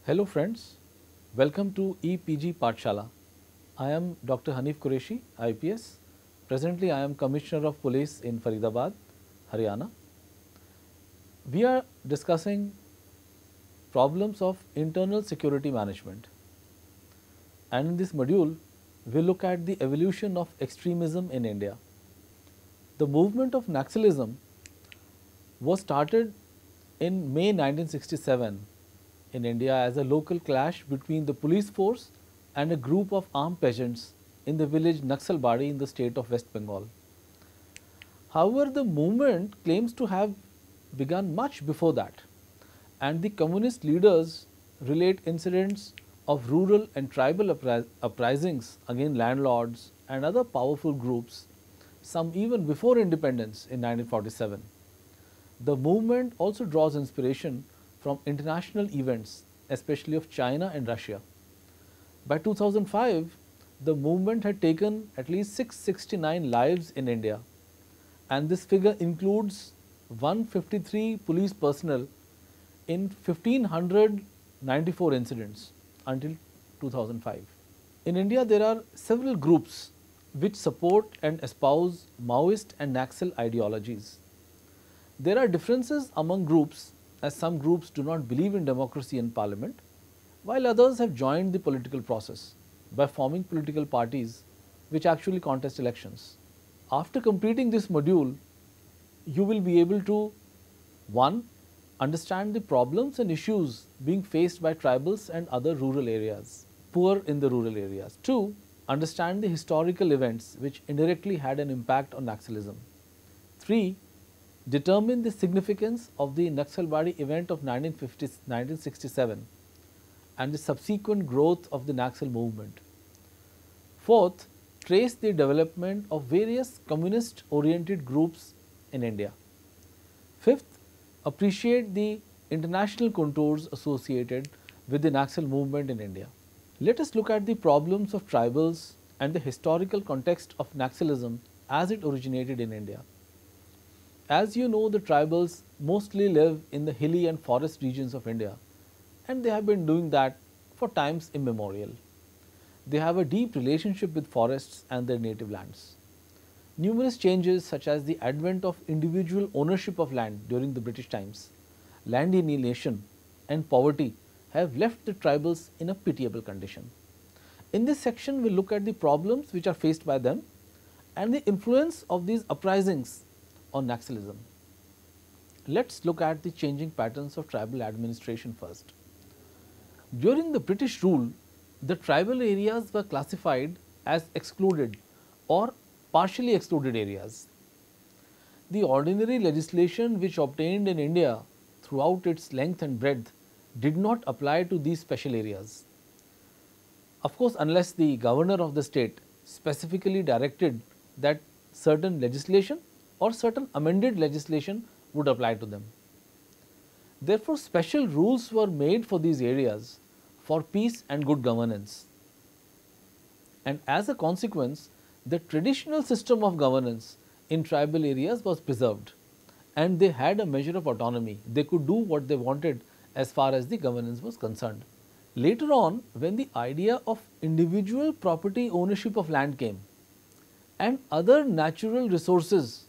Hello friends, welcome to EPG Pathshala. I am Dr. Hanif Qureshi, IPS. Presently I am Commissioner of Police in Faridabad, Haryana. We are discussing problems of internal security management. And in this module, we look at the evolution of extremism in India. The movement of Naxalism was started in May 1967 in India as a local clash between the police force and a group of armed peasants in the village Naxalbari in the state of West Bengal. However, the movement claims to have begun much before that, and the communist leaders relate incidents of rural and tribal uprisings against landlords and other powerful groups, some even before independence in 1947. The movement also draws inspiration from international events, especially of China and Russia. By 2005, the movement had taken at least 669 lives in India, and this figure includes 153 police personnel in 1594 incidents until 2005. In India, there are several groups which support and espouse Maoist and Naxal ideologies. There are differences among groups, as some groups do not believe in democracy and parliament, while others have joined the political process by forming political parties which actually contest elections. After completing this module, you will be able to 1. Understand the problems and issues being faced by tribals and other rural areas, poor in the rural areas. 2. Understand the historical events which indirectly had an impact on Naxalism. 3. Determine the significance of the Naxalbari event of 1967 and the subsequent growth of the Naxal movement. 4th, trace the development of various communist oriented groups in India. 5th, appreciate the international contours associated with the Naxal movement in India. Let us look at the problems of tribals and the historical context of Naxalism as it originated in India. As you know, the tribals mostly live in the hilly and forest regions of India, and they have been doing that for times immemorial. They have a deep relationship with forests and their native lands. Numerous changes such as the advent of individual ownership of land during the British times, land alienation and poverty have left the tribals in a pitiable condition. In this section, we will look at the problems which are faced by them and the influence of these uprisings on Naxalism. Let us look at the changing patterns of tribal administration first. During the British rule, the tribal areas were classified as excluded or partially excluded areas. The ordinary legislation which obtained in India throughout its length and breadth did not apply to these special areas. Of course, unless the governor of the state specifically directed that certain legislation or certain amended legislation would apply to them. Therefore, special rules were made for these areas for peace and good governance. And as a consequence, the traditional system of governance in tribal areas was preserved, and they had a measure of autonomy. They could do what they wanted as far as the governance was concerned. Later on, when the idea of individual property ownership of land came and other natural resources,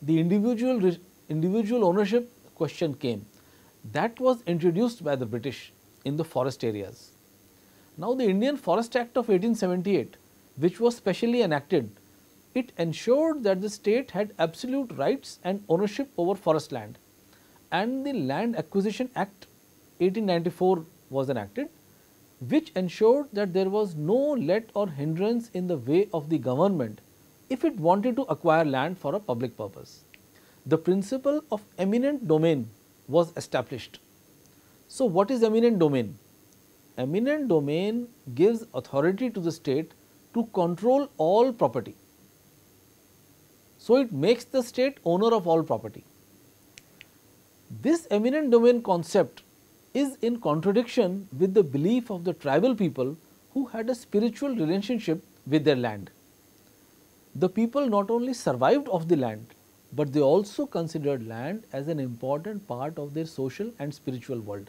the individual ownership question came. That was introduced by the British in the forest areas. Now, the Indian Forest Act of 1878, which was specially enacted, it ensured that the state had absolute rights and ownership over forest land, and the Land Acquisition Act 1894 was enacted, which ensured that there was no let or hindrance in the way of the government if it wanted to acquire land for a public purpose. The principle of eminent domain was established. So, what is eminent domain? Eminent domain gives authority to the state to control all property. So, it makes the state owner of all property. This eminent domain concept is in contradiction with the belief of the tribal people who had a spiritual relationship with their land. The people not only survived off the land, but they also considered land as an important part of their social and spiritual world.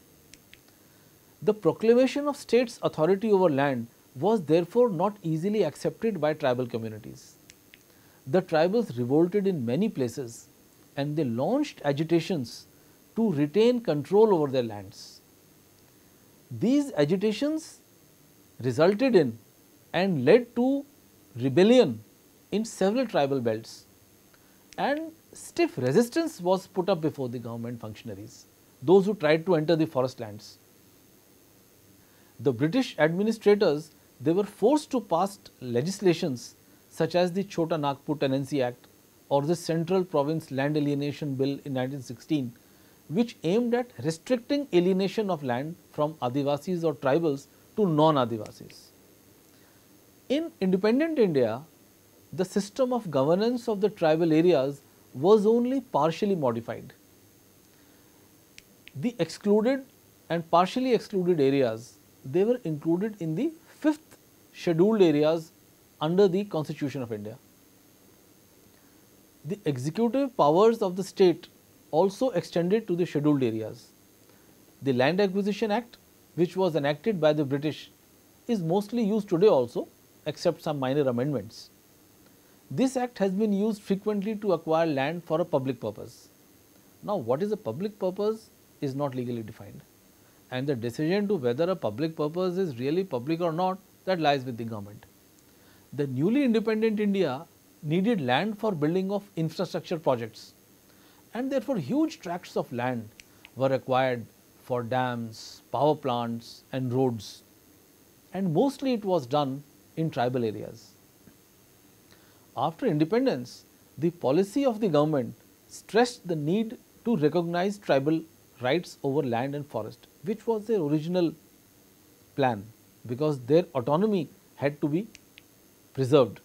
The proclamation of state's authority over land was therefore not easily accepted by tribal communities. The tribals revolted in many places and they launched agitations to retain control over their lands. These agitations resulted in and led to rebellion in several tribal belts, and stiff resistance was put up before the government functionaries, those who tried to enter the forest lands. The British administrators, they were forced to pass legislations such as the Chota Nagpur Tenancy Act or the Central Province Land Alienation Bill in 1916, which aimed at restricting alienation of land from Adivasis or tribals to non-Adivasis. In independent India, the system of governance of the tribal areas was only partially modified. The excluded and partially excluded areas, they were included in the 5th scheduled areas under the Constitution of India. The executive powers of the state also extended to the scheduled areas. The Land Acquisition Act, which was enacted by the British, is mostly used today also, except some minor amendments. This act has been used frequently to acquire land for a public purpose. Now, what is a public purpose is not legally defined, and the decision to whether a public purpose is really public or not, that lies with the government. The newly independent India needed land for building of infrastructure projects, and therefore huge tracts of land were acquired for dams, power plants and roads, and mostly it was done in tribal areas. After independence, the policy of the government stressed the need to recognize tribal rights over land and forest, which was their original plan, because their autonomy had to be preserved.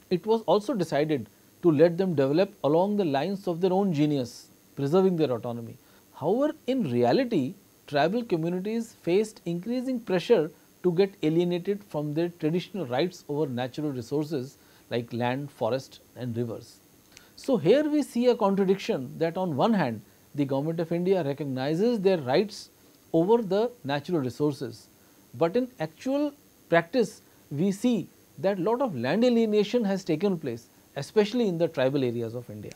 It was also decided to let them develop along the lines of their own genius, preserving their autonomy. However, in reality, tribal communities faced increasing pressure to get alienated from their traditional rights over natural resources like land, forest and rivers. So, here we see a contradiction that on one hand, the Government of India recognizes their rights over the natural resources, but in actual practice we see that lot of land alienation has taken place, especially in the tribal areas of India.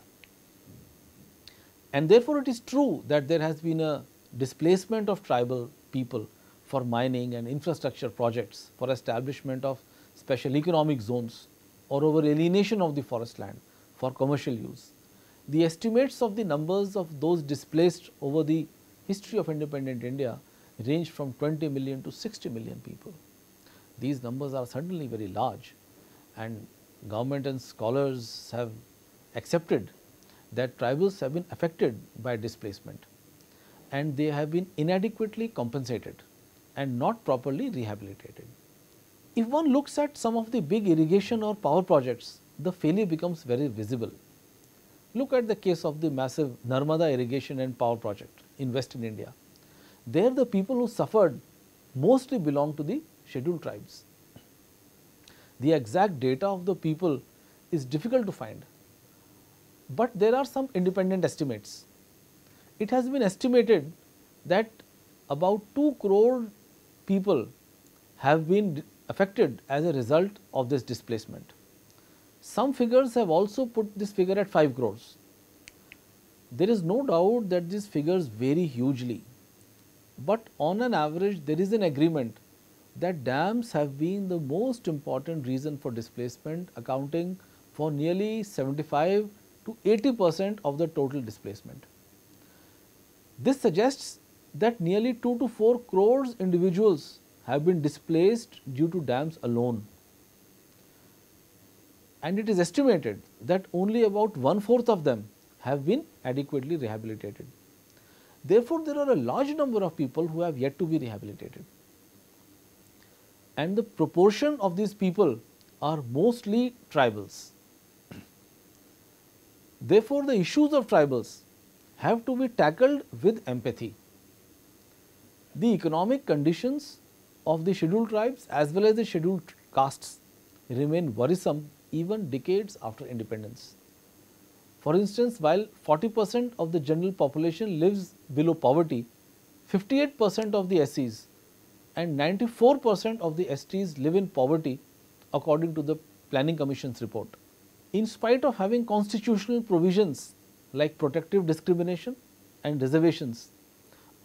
And therefore, it is true that there has been a displacement of tribal people for mining and infrastructure projects, for establishment of special economic zones or over alienation of the forest land for commercial use. The estimates of the numbers of those displaced over the history of independent India range from 20 million to 60 million people. These numbers are certainly very large, and government and scholars have accepted that tribals have been affected by displacement and they have been inadequately compensated and not properly rehabilitated. If one looks at some of the big irrigation or power projects, the failure becomes very visible. Look at the case of the massive Narmada irrigation and power project in Western India. There the people who suffered mostly belong to the scheduled tribes. The exact data of the people is difficult to find, but there are some independent estimates. It has been estimated that about 2 crore people have been affected as a result of this displacement. Some figures have also put this figure at 5 crores. There is no doubt that these figures vary hugely, but on an average there is an agreement that dams have been the most important reason for displacement, accounting for nearly 75 to 80% of the total displacement. This suggests that nearly 2 to 4 crores individuals have been displaced due to dams alone, and it is estimated that only about 1/4 of them have been adequately rehabilitated. Therefore, there are a large number of people who have yet to be rehabilitated, and the proportion of these people are mostly tribals. Therefore, the issues of tribals have to be tackled with empathy. The economic conditions of the scheduled tribes as well as the scheduled castes remain worrisome even decades after independence. For instance, while 40% of the general population lives below poverty, 58% of the SCs and 94% of the STs live in poverty according to the Planning Commission's report. In spite of having constitutional provisions like protective discrimination and reservations,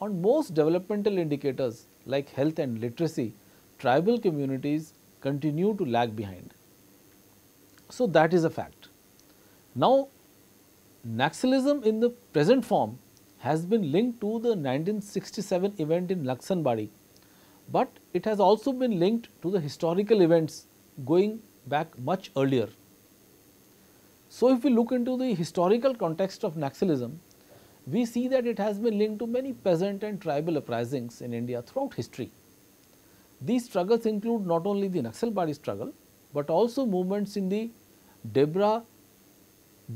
on most developmental indicators like health and literacy, tribal communities continue to lag behind. So, that is a fact. Now, Naxalism in the present form has been linked to the 1967 event in Naxalbari, but it has also been linked to the historical events going back much earlier. So, if we look into the historical context of Naxalism, we see that it has been linked to many peasant and tribal uprisings in India throughout history. These struggles include not only the Naxalbari struggle, but also movements in the Debra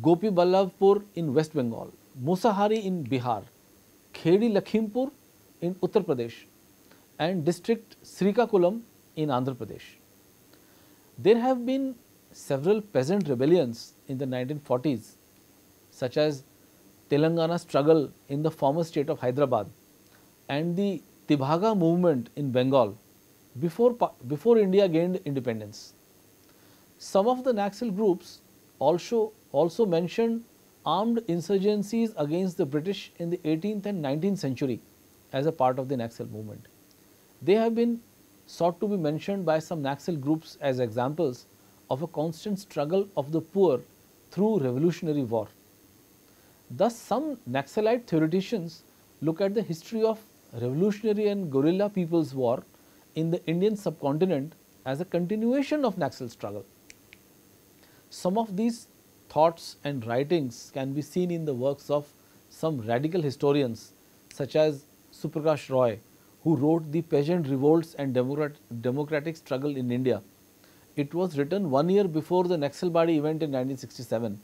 Gopi Ballabpur in West Bengal, Musahari in Bihar, Khedi Lakhimpur in Uttar Pradesh and district Srikakulam in Andhra Pradesh. There have been several peasant rebellions in the 1940s, such as Telangana struggle in the former state of Hyderabad and the Tibhaga movement in Bengal before India gained independence. Some of the Naxal groups also mentioned armed insurgencies against the British in the 18th and 19th century as a part of the Naxal movement. They have been sought to be mentioned by some Naxal groups as examples of a constant struggle of the poor through revolutionary war. Thus, some Naxalite theoreticians look at the history of revolutionary and guerrilla people's war in the Indian subcontinent as a continuation of Naxal struggle. Some of these thoughts and writings can be seen in the works of some radical historians such as Suprakash Roy, who wrote The Peasant Revolts and Democratic Struggle in India. It was written 1 year before the Naxalbari event in 1967.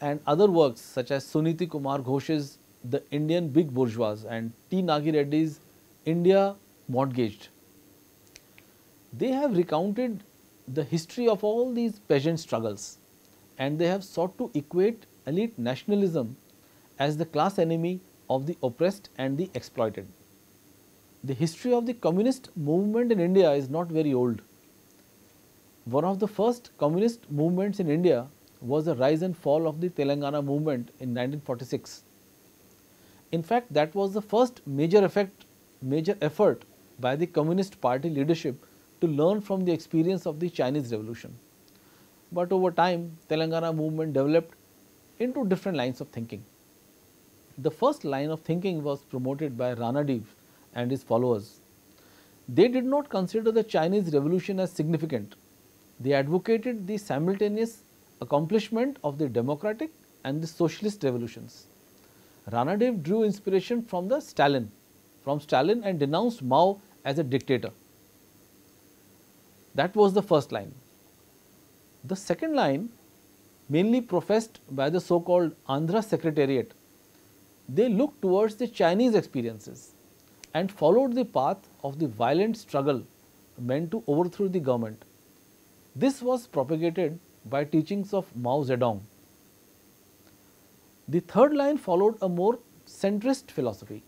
And other works such as Suniti Kumar Ghosh's The Indian Big Bourgeois and T. Nagi Reddy's India Mortgaged. They have recounted the history of all these peasant struggles, and they have sought to equate elite nationalism as the class enemy of the oppressed and the exploited. The history of the communist movement in India is not very old. One of the first communist movements in India was the rise and fall of the Telangana movement in 1946. In fact, that was the first major effort by the Communist Party leadership to learn from the experience of the Chinese Revolution. But over time, Telangana movement developed into different lines of thinking. The first line of thinking was promoted by Ranadive and his followers. They did not consider the Chinese Revolution as significant. They advocated the simultaneous accomplishment of the democratic and the socialist revolutions. Ranadive drew inspiration from Stalin and denounced Mao as a dictator. That was the first line. The second line, mainly professed by the so-called Andhra Secretariat, they looked towards the Chinese experiences and followed the path of the violent struggle meant to overthrow the government. This was propagated by teachings of Mao Zedong. The third line followed a more centrist philosophy,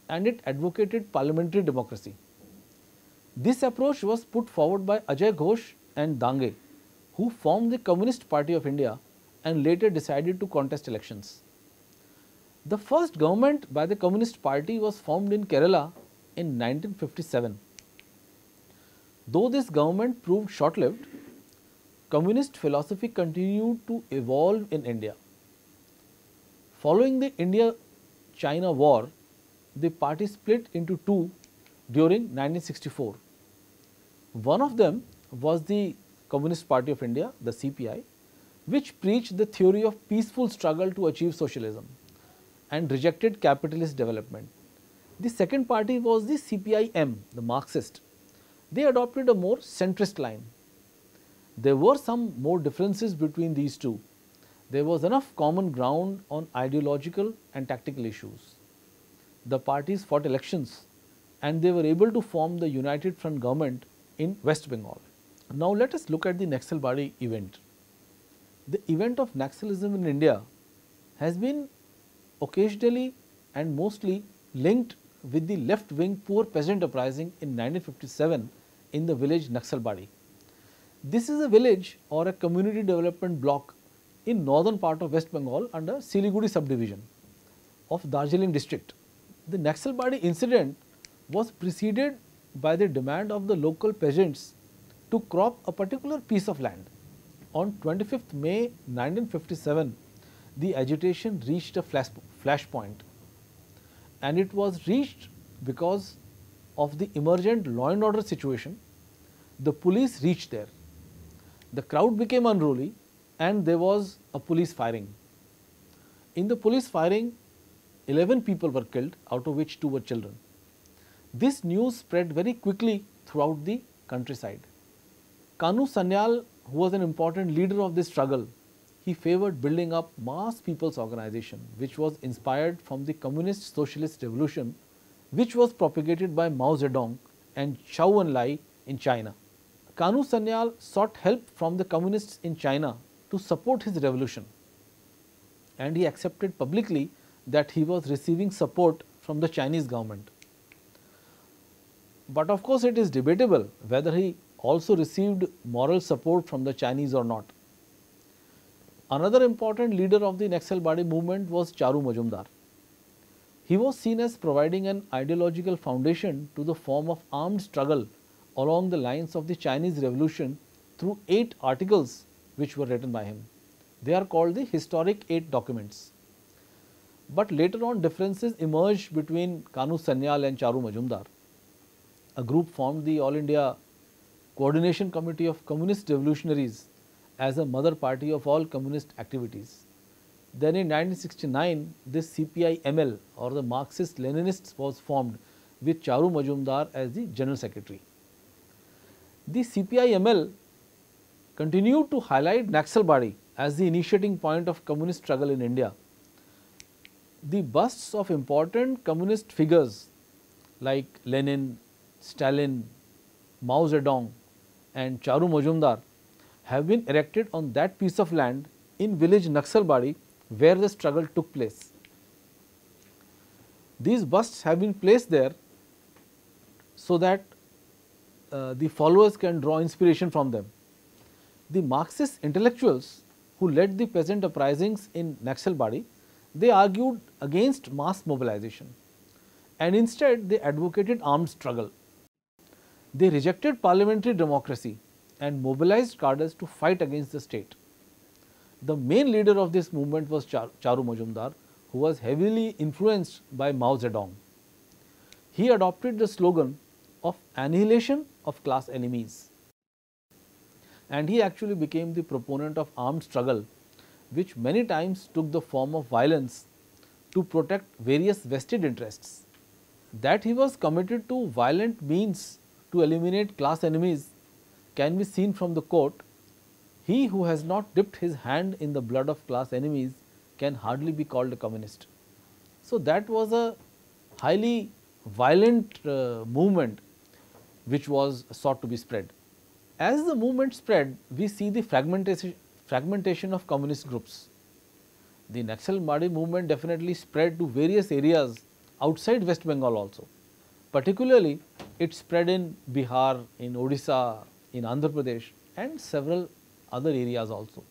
and it advocated parliamentary democracy. This approach was put forward by Ajay Ghosh and Dange, who formed the Communist Party of India and later decided to contest elections. The first government by the Communist Party was formed in Kerala in 1957. Though this government proved short-lived, communist philosophy continued to evolve in India. Following the India-China war, the party split into two during 1964. One of them was the Communist Party of India, the CPI, which preached the theory of peaceful struggle to achieve socialism and rejected capitalist development. The second party was the CPI-M, the Marxist. They adopted a more centrist line. There were some more differences between these two. There was enough common ground on ideological and tactical issues. The parties fought elections and they were able to form the United Front government in West Bengal. Now let us look at the Naxalbari event. The event of Naxalism in India has been occasionally and mostly linked with the left-wing poor peasant uprising in 1957 in the village Naxalbari. This is a village or a community development block in northern part of West Bengal under Siliguri subdivision of Darjeeling district. The Naxalbari incident was preceded by the demand of the local peasants to crop a particular piece of land. On 25th May 1957, the agitation reached a flashpoint, and it was reached because of the emergent law and order situation. The police reached there. The crowd became unruly and there was a police firing. In the police firing, 11 people were killed, out of which 2 were children. This news spread very quickly throughout the countryside. Kanu Sanyal, who was an important leader of this struggle, he favored building up mass people's organization, which was inspired from the communist socialist revolution, which was propagated by Mao Zedong and Zhou Enlai in China. Kanu Sanyal sought help from the communists in China to support his revolution, and he accepted publicly that he was receiving support from the Chinese government. But of course, it is debatable whether he also received moral support from the Chinese or not. Another important leader of the Naxalbari movement was Charu Majumdar. He was seen as providing an ideological foundation to the form of armed struggle along the lines of the Chinese Revolution through 8 articles which were written by him. They are called the historic 8 documents. But later on, differences emerged between Kanu Sanyal and Charu Majumdar. A group formed the All India Coordination Committee of Communist Revolutionaries as a mother party of all communist activities. Then in 1969, this CPI-ML or the Marxist-Leninists was formed with Charu Majumdar as the General Secretary. The CPI-ML continued to highlight Naxalbari as the initiating point of communist struggle in India. The busts of important communist figures like Lenin, Stalin, Mao Zedong and Charu Majumdar have been erected on that piece of land in village Naxalbari where the struggle took place. These busts have been placed there so that the followers can draw inspiration from them. The Marxist intellectuals who led the peasant uprisings in Naxalbari, they argued against mass mobilization and instead they advocated armed struggle. They rejected parliamentary democracy and mobilized cadres to fight against the state. The main leader of this movement was Charu Majumdar, who was heavily influenced by Mao Zedong. He adopted the slogan of annihilation of class enemies, and he actually became the proponent of armed struggle, which many times took the form of violence to protect various vested interests. That he was committed to violent means to eliminate class enemies can be seen from the quote, "He who has not dipped his hand in the blood of class enemies can hardly be called a communist." So, that was a highly violent movement which was sought to be spread. As the movement spread, we see the fragmentation of communist groups. The Naxalbari movement definitely spread to various areas outside West Bengal also. Particularly, it spread in Bihar, in Odisha, in Andhra Pradesh and several other areas also.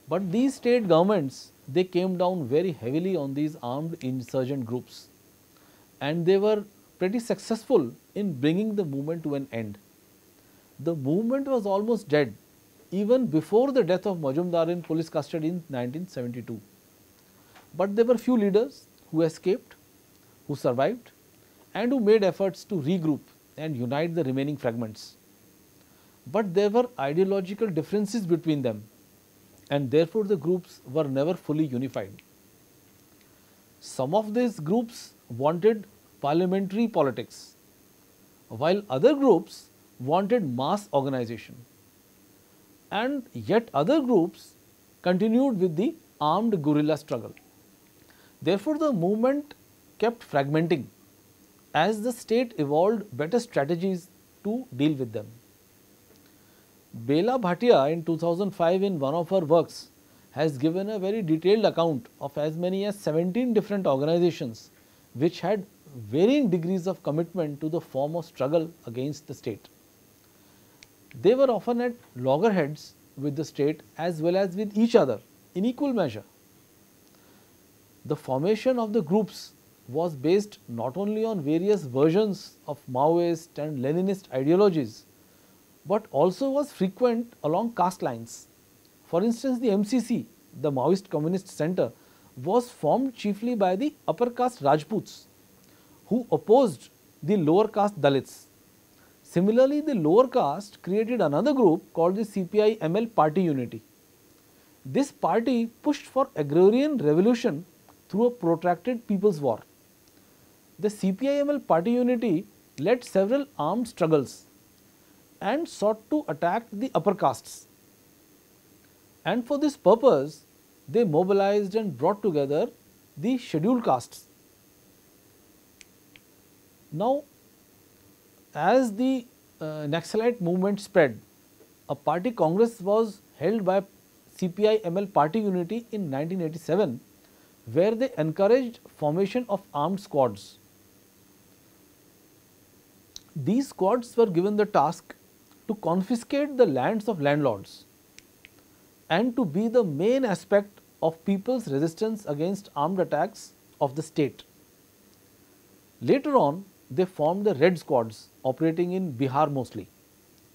But these state governments, they came down very heavily on these armed insurgent groups, and they were pretty successful in bringing the movement to an end. The movement was almost dead even before the death of Majumdar in police custody in 1972. But there were few leaders who escaped, who survived and who made efforts to regroup and unite the remaining fragments. But there were ideological differences between them, and therefore the groups were never fully unified. Some of these groups wanted parliamentary politics, while other groups wanted mass organization, and yet other groups continued with the armed guerrilla struggle. Therefore, the movement kept fragmenting as the state evolved better strategies to deal with them. Bela Bhatia in 2005 in one of her works has given a very detailed account of as many as 17 different organizations which had varying degrees of commitment to the form of struggle against the state. They were often at loggerheads with the state as well as with each other in equal measure. The formation of the groups was based not only on various versions of Maoist and Leninist ideologies, but also was frequent along caste lines. For instance, the MCC, the Maoist Communist Centre, was formed chiefly by the upper caste Rajputs who opposed the lower caste Dalits. Similarly, the lower caste created another group called the CPI-ML Party Unity. This party pushed for agrarian revolution through a protracted people's war. The CPI-ML Party Unity led several armed struggles and sought to attack the upper castes. And for this purpose, they mobilized and brought together the scheduled castes. Now, as the Naxalite movement spread, a party congress was held by CPI-ML Party Unity in 1987, where they encouraged formation of armed squads. These squads were given the task to confiscate the lands of landlords and to be the main aspect of people's resistance against armed attacks of the state. Later on, they formed the Red Squads operating in Bihar mostly.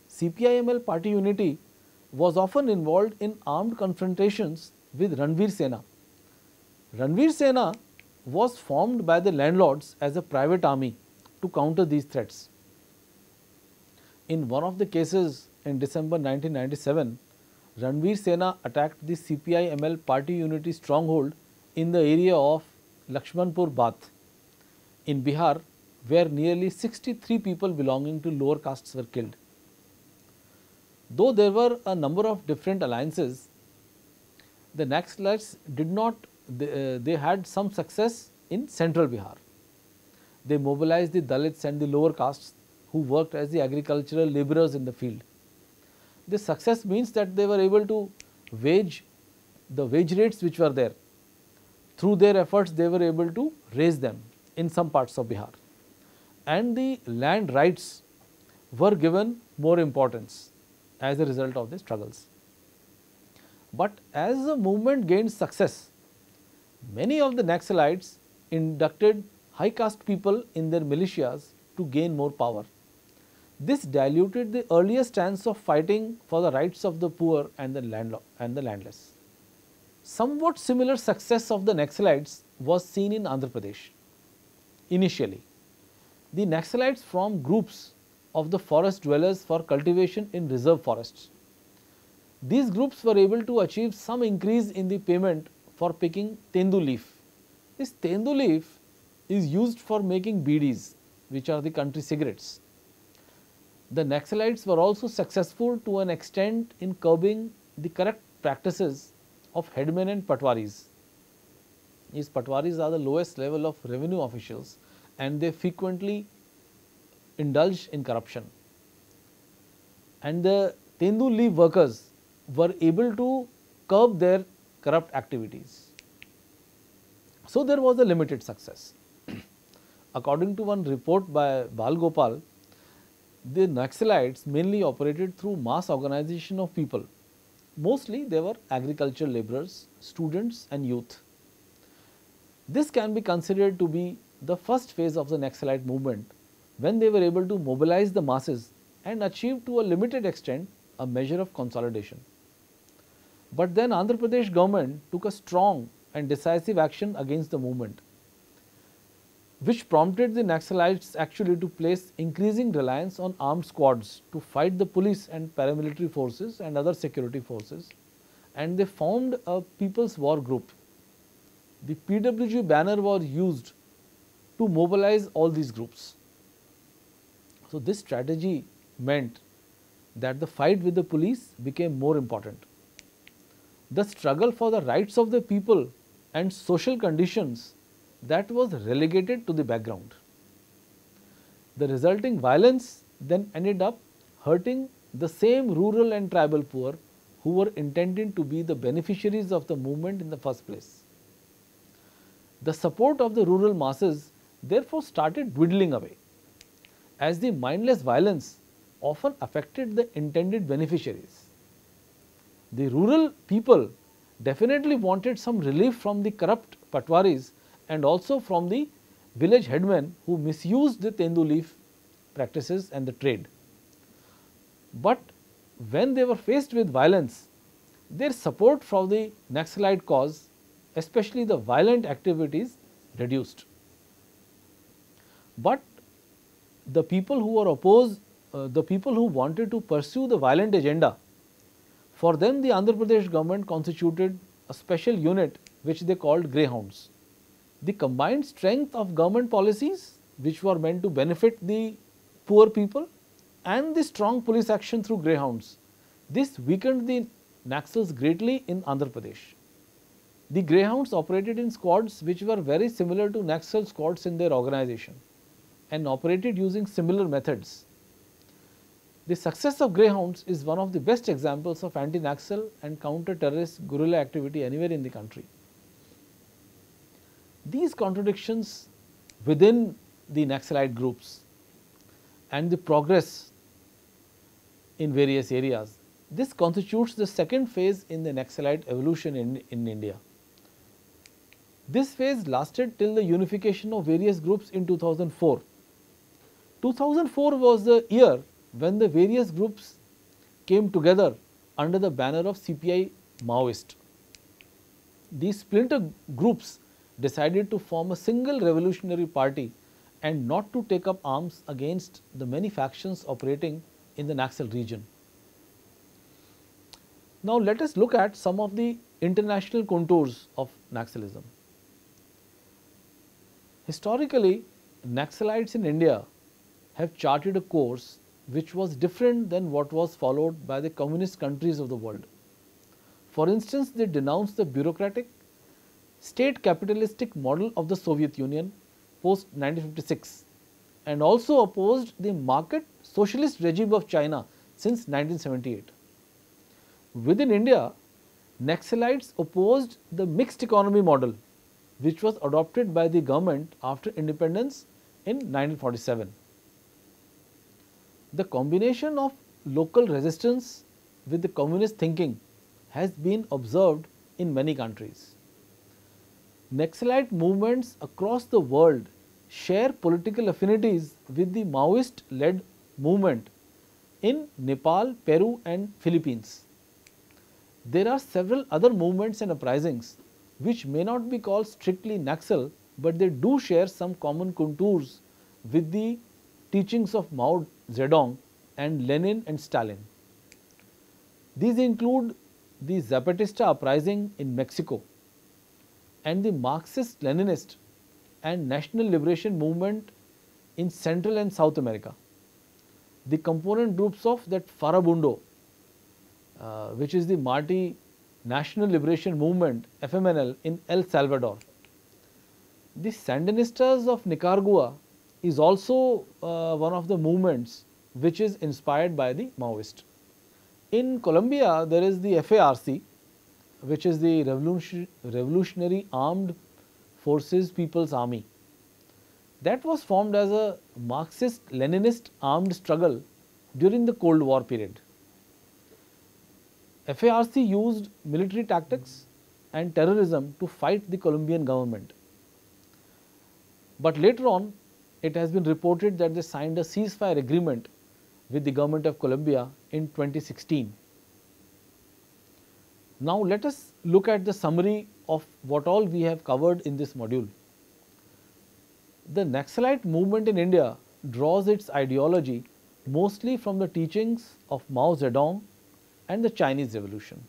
CPI-ML Party Unity was often involved in armed confrontations with Ranveer Sena. Ranveer Sena was formed by the landlords as a private army to counter these threats. In one of the cases in December 1997, Ranveer Sena attacked the CPI-ML Party Unity stronghold in the area of Lakshmanpur Bath in Bihar, where nearly 63 people belonging to lower castes were killed. Though there were a number of different alliances, the Naxalites did not, they had some success in central Bihar. They mobilized the Dalits and the lower castes who worked as the agricultural laborers in the field. This success means that they were able to wage the wage rates which were there. Through their efforts, they were able to raise them in some parts of Bihar. And the land rights were given more importance as a result of the struggles. But as the movement gained success, many of the Naxalites inducted high caste people in their militias to gain more power. This diluted the earlier stance of fighting for the rights of the poor and the landless. Somewhat similar success of the Naxalites was seen in Andhra Pradesh. Initially, the Naxalites formed groups of the forest dwellers for cultivation in reserve forests. These groups were able to achieve some increase in the payment for picking tendu leaf. This tendu leaf is used for making bidis, which are the country cigarettes. The Naxalites were also successful to an extent in curbing the corrupt practices of headmen and patwaris. These patwaris are the lowest level of revenue officials and they frequently indulge in corruption. And the tendu leaf workers were able to curb their corrupt activities. So, there was a limited success. According to one report by Bal Gopal, the Naxalites mainly operated through mass organization of people. Mostly they were agricultural laborers, students and youth. This can be considered to be the first phase of the Naxalite movement, when they were able to mobilize the masses and achieve to a limited extent a measure of consolidation. But then Andhra Pradesh government took a strong and decisive action against the movement, which prompted the Naxalites actually to place increasing reliance on armed squads to fight the police and paramilitary forces and other security forces, and they formed a People's War Group. The PWG banner was used to mobilize all these groups. So, this strategy meant that the fight with the police became more important. The struggle for the rights of the people and social conditions, that was relegated to the background. The resulting violence then ended up hurting the same rural and tribal poor who were intended to be the beneficiaries of the movement in the first place. The support of the rural masses therefore started dwindling away, as the mindless violence often affected the intended beneficiaries. The rural people definitely wanted some relief from the corrupt patwaris and also from the village headmen who misused the tendu leaf practices and the trade. But when they were faced with violence, their support for the Naxalite cause, especially the violent activities, reduced. But the people who were opposed, the people who wanted to pursue the violent agenda, for them the Andhra Pradesh government constituted a special unit which they called greyhounds. The combined strength of government policies which were meant to benefit the poor people and the strong police action through greyhounds, this weakened the Naxals greatly in Andhra Pradesh. The greyhounds operated in squads which were very similar to Naxal squads in their organization and operated using similar methods. The success of greyhounds is one of the best examples of anti-Naxal and counter-terrorist guerrilla activity anywhere in the country. These contradictions within the Naxalite groups and the progress in various areas, this constitutes the second phase in the Naxalite evolution in India. This phase lasted till the unification of various groups in 2004. 2004 was the year when the various groups came together under the banner of CPI Maoist. These splinter groups decided to form a single revolutionary party and not to take up arms against the many factions operating in the Naxal region. Now let us look at some of the international contours of Naxalism. Historically, Naxalites in India have charted a course which was different than what was followed by the communist countries of the world. For instance, they denounced the bureaucratic, state capitalistic model of the Soviet Union post 1956 and also opposed the market socialist regime of China since 1978. Within India, Naxalites opposed the mixed economy model which was adopted by the government after independence in 1947. The combination of local resistance with the communist thinking has been observed in many countries. Naxalite movements across the world share political affinities with the Maoist-led movement in Nepal, Peru and Philippines. There are several other movements and uprisings which may not be called strictly Naxal, but they do share some common contours with the teachings of Mao Zedong and Lenin and Stalin. These include the Zapatista uprising in Mexico and the Marxist-Leninist and National Liberation Movement in Central and South America. The component groups of that Farabundo, which is the Marti National Liberation Movement FMNL in El Salvador. The Sandinistas of Nicaragua is also one of the movements which is inspired by the Maoist. In Colombia, there is the FARC, which is the Revolutionary Armed Forces People's Army. That was formed as a Marxist-Leninist armed struggle during the Cold War period. FARC used military tactics and terrorism to fight the Colombian government. But later on, it has been reported that they signed a ceasefire agreement with the government of Colombia in 2016. Now let us look at the summary of what all we have covered in this module. The Naxalite movement in India draws its ideology mostly from the teachings of Mao Zedong and the Chinese Revolution.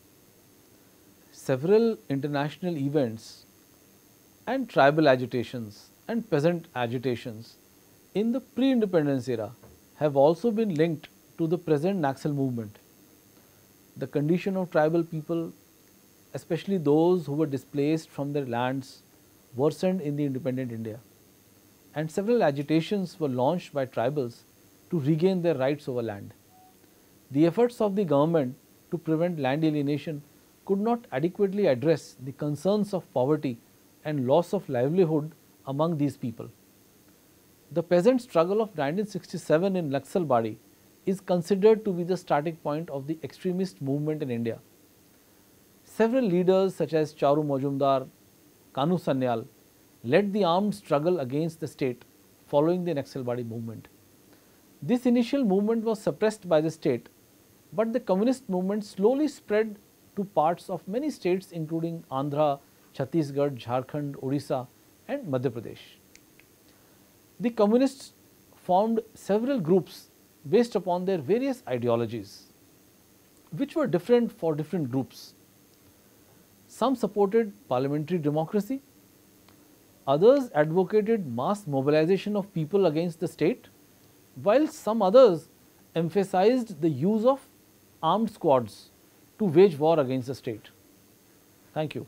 Several international events and tribal agitations and peasant agitations in the pre-independence era have also been linked to the present Naxal movement. The condition of tribal people, especially those who were displaced from their lands, worsened in the independent India, and several agitations were launched by tribals to regain their rights over land. The efforts of the government to prevent land alienation could not adequately address the concerns of poverty and loss of livelihood among these people. The peasant struggle of 1967 in Naxalbari is considered to be the starting point of the extremist movement in India. Several leaders such as Charu Majumdar, Kanu Sanyal led the armed struggle against the state following the Naxalbari movement. This initial movement was suppressed by the state, but the communist movement slowly spread to parts of many states including Andhra, Chhattisgarh, Jharkhand, Odisha and Madhya Pradesh. The communists formed several groups based upon their various ideologies, which were different for different groups. Some supported parliamentary democracy, others advocated mass mobilization of people against the state, while some others emphasized the use of armed squads to wage war against the state. Thank you.